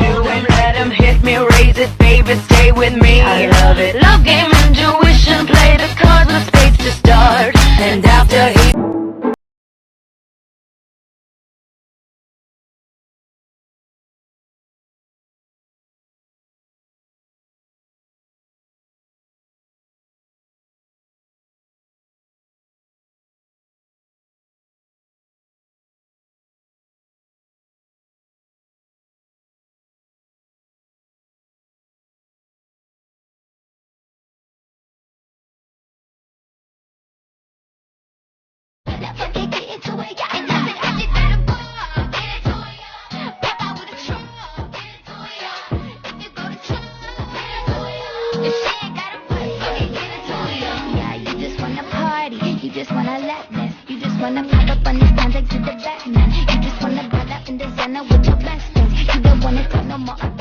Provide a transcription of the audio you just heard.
do it. Let him hit me, raise it, baby, stay with me. I love it. Love game, intuition, play the cards with spades to start. And after he you just wanna laughness. You just wanna pop up on this contact to the Batman. You just wanna ball up in the center with your best friends. You don't wanna talk no more.